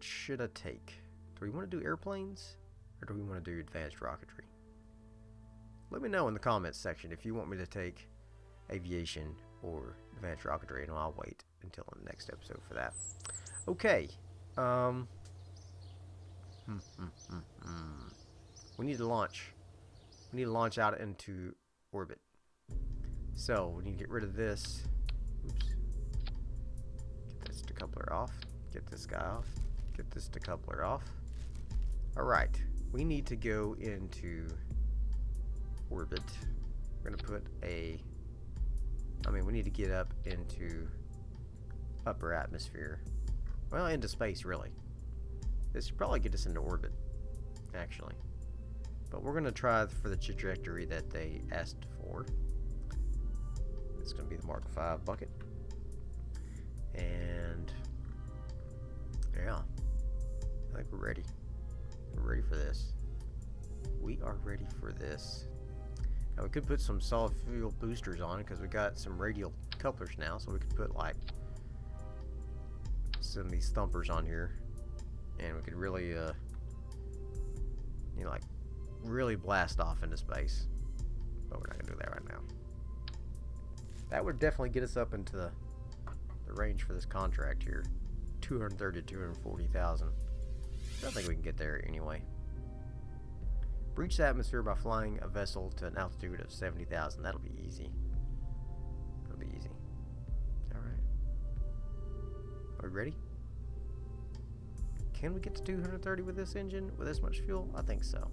should I take? Do we want to do airplanes, or do we want to do advanced rocketry? Let me know in the comments section if you want me to take aviation or advanced rocketry, and I'll wait until the next episode for that. Okay. We need to launch. We need to launch out into orbit. So we need to get rid of this. Oops. Get this decoupler off. Get this guy off. Get this decoupler off. Alright. We need to go into orbit. We're going to put a... we need to get up into upper atmosphere. Well, into space, really. This should probably get us into orbit, actually. But we're going to try for the trajectory that they asked for. It's going to be the Mark V bucket. And yeah, I think we're ready. We're ready for this. We are ready for this. Now we could put some solid fuel boosters on it because we got some radial couplers now, so we could put like some of these thumpers on here, and we could really like really blast off into space. But we're not gonna do that right now. That would definitely get us up into the range for this contract here, 230 to 240,000. I think we can get there anyway. Breach the atmosphere by flying a vessel to an altitude of 70,000. That'll be easy. That'll be easy. Alright. Are we ready? Can we get to 230 with this engine? With this much fuel? I think so.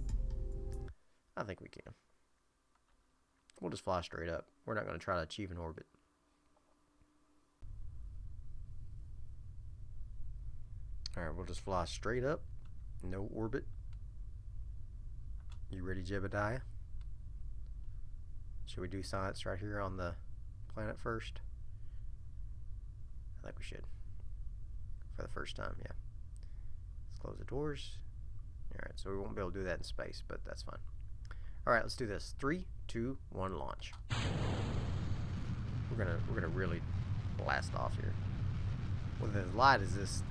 I think we can. We'll just fly straight up. We're not going to try to achieve an orbit. Alright, we'll just fly straight up. No orbit. You ready, Jebediah? Should we do science right here on the planet first? I think we should. For the first time, yeah. Let's close the doors. Alright, so we won't be able to do that in space, but that's fine. Alright, let's do this. 3, 2, 1, launch. We're gonna really blast off here. With as light as this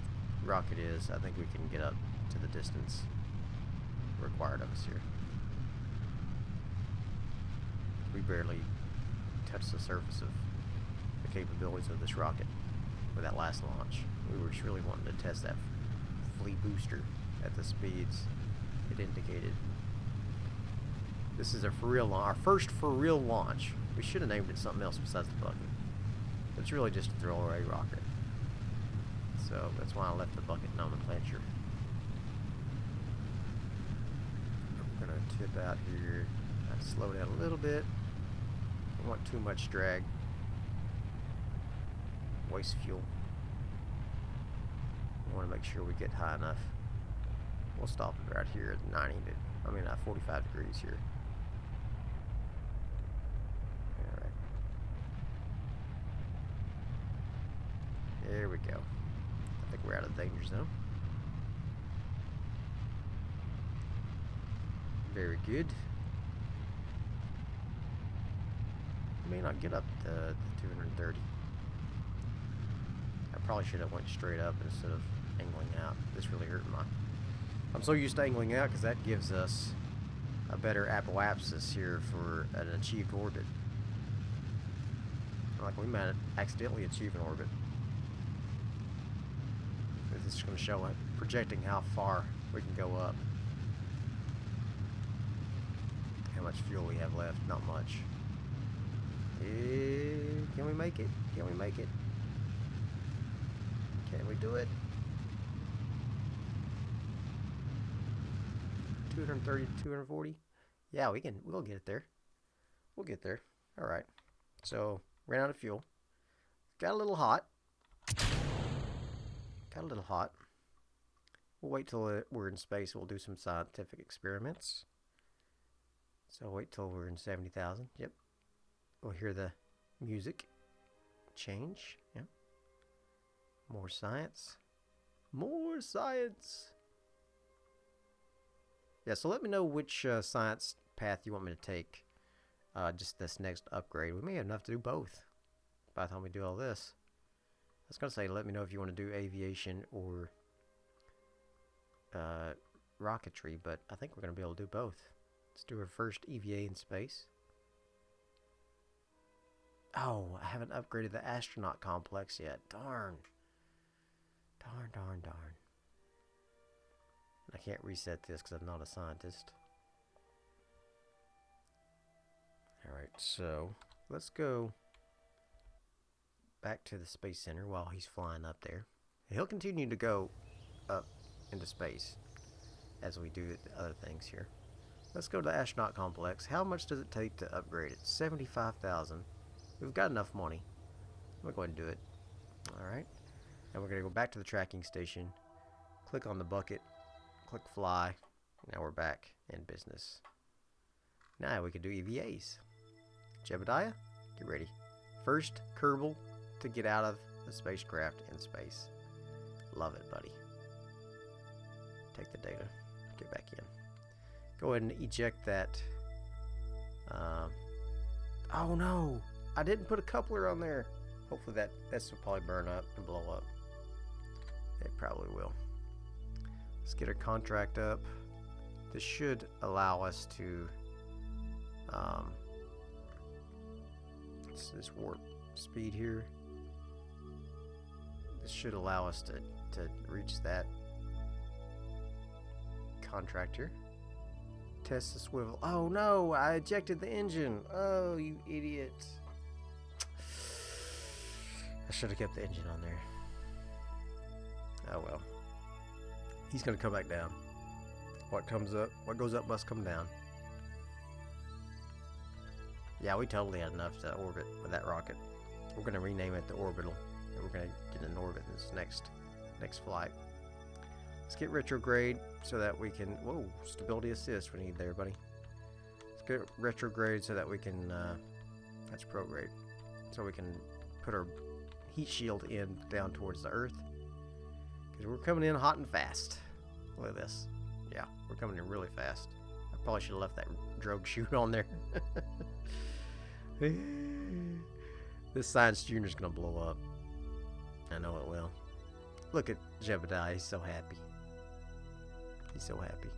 rocket is, I think we can get up to the distance required of us here. We barely touched the surface of the capabilities of this rocket with that last launch. We were just really wanting to test that flea booster at the speeds it indicated. This is our first for real launch. We should have named it something else besides the bucket. But it's really just a throwaway rocket. So that's why I left the bucket nomenclature. We're gonna tip out here. Have to slow down a little bit. Don't want too much drag. Waste fuel. We want to make sure we get high enough. We'll stop it right here at 45 degrees here. Alright. There we go. I think we're out of the danger zone. Very good. May not get up to the 230. I probably should have went straight up instead of angling out. This really hurt my... I'm so used to angling out because that gives us a better apoapsis here for an achieved orbit. Like we might accidentally achieve an orbit. This is going to show it, projecting how far we can go up. How much fuel we have left? Not much. Can we make it? Can we make it? Can we do it? 230 to 240? Yeah, we'll get it there. We'll get there. Alright. So, ran out of fuel. Got a little hot. We'll wait till we're in space. We'll do some scientific experiments. So wait till we're in 70,000. Yep. We'll hear the music change. Yep. More science. More science. Yeah, so let me know which science path you want me to take. Just this next upgrade. We may have enough to do both by the time we do all this. I was going to say, let me know if you want to do aviation or rocketry, but I think we're going to be able to do both. Let's do our first EVA in space. Oh, I haven't upgraded the astronaut complex yet. Darn. Darn, darn, darn. I can't reset this because I'm not a scientist. Alright, so let's go back to the Space Center while he's flying up there. He'll continue to go up into space as we do other things here. Let's go to the astronaut complex. How much does it take to upgrade it? 75,000. We've got enough money. I'm going to go ahead and do it. Alright. And we're going to go back to the tracking station. Click on the bucket. Click fly. Now we're back in business. Now we can do EVAs. Jebediah, get ready. First Kerbal to get out of the spacecraft in space. Love it, buddy. Take the data. Get back in. Go ahead and eject that. Oh no! I didn't put a coupler on there. Hopefully this will probably burn up and blow up. It probably will. Let's get our contract up. This should allow us to this warp speed here. This should allow us to reach that contract here. Test the swivel. Oh no, I ejected the engine. Oh, you idiot. I should have kept the engine on there. Oh well. He's gonna come back down. What goes up must come down. Yeah, we totally had enough to orbit with that rocket. We're gonna rename it the Orbital. And we're gonna get in orbit in this next flight. Let's get retrograde so that we can... Whoa, stability assist we need there, buddy. Let's get retrograde so that we can... that's prograde. So we can put our heat shield in down towards the Earth. Because we're coming in hot and fast. Look at this. Yeah, we're coming in really fast. I probably should have left that drogue chute on there. This Science Junior's going to blow up. I know it will. Look at Jebediah. He's so happy. He's so happy.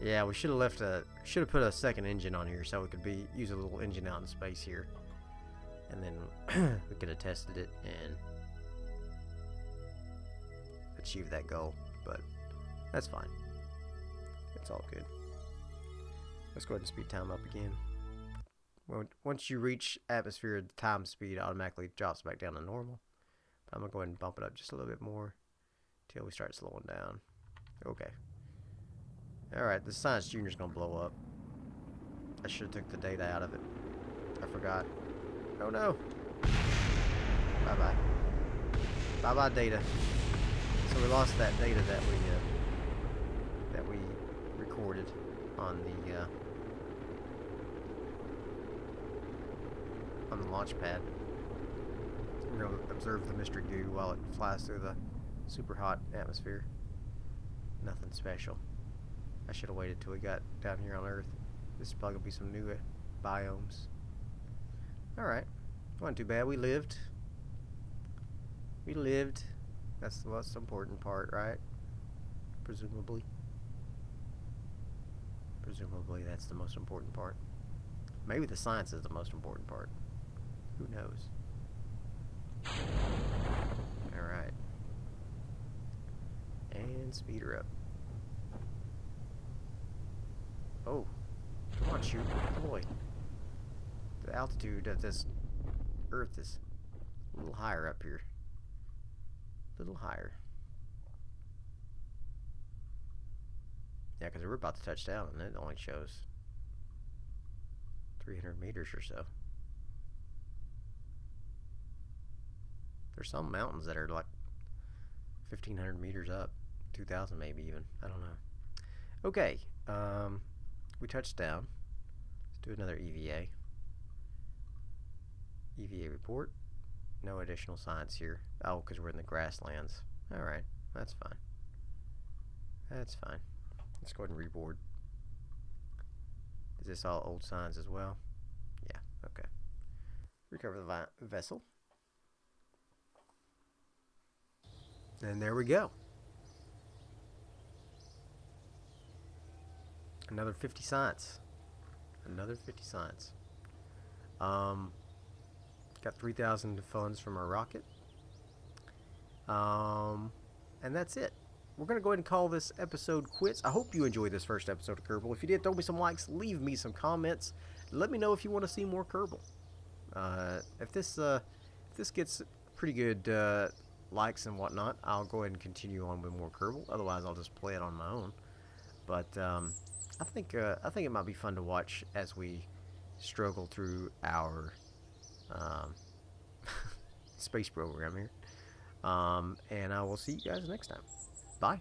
Yeah, we should have put a second engine on here so we could use a little engine out in space here. And then we could have tested it and achieved that goal. But that's fine. It's all good. Let's go ahead and speed time up again. Once you reach atmosphere, the time speed automatically drops back down to normal. But I'm going to go ahead and bump it up just a little bit more until we start slowing down. Okay. Alright, the Science Junior's going to blow up. I should have took the data out of it. I forgot. Oh no! Bye-bye. Bye-bye data. So we lost that data that we recorded on the launch pad. We're going to observe the mystery goo while it flies through the super hot atmosphere. Nothing special. I should have waited till we got down here on Earth. This is probably going to be some new biomes. Alright. Wasn't too bad. We lived. We lived. That's the most important part, right? Presumably. Presumably that's the most important part. Maybe the science is the most important part. Who knows? Alright. And speed her up. Oh. Come on, shoot. Boy. The altitude of this Earth is a little higher up here. A little higher. Yeah, because we're about to touch down and it only shows 300 meters or so. There's some mountains that are like 1,500 meters up. 2,000 maybe even. I don't know. Okay. we touched down. Let's do another EVA. EVA report. No additional science here. Oh, because we're in the grasslands. Alright, that's fine. That's fine. Let's go ahead and reboard. Is this all old signs as well? Yeah, okay. Recover the vessel. And there we go. Another 50 science. Another 50 science. Got 3,000 funds from our rocket. And that's it. We're going to go ahead and call this episode quits. I hope you enjoyed this first episode of Kerbal. If you did, throw me some likes, leave me some comments. Let me know if you want to see more Kerbal. If this gets pretty good likes and whatnot, I'll go ahead and continue on with more Kerbal. Otherwise, I'll just play it on my own. But I think it might be fun to watch as we struggle through our space program here. And I will see you guys next time. Bye.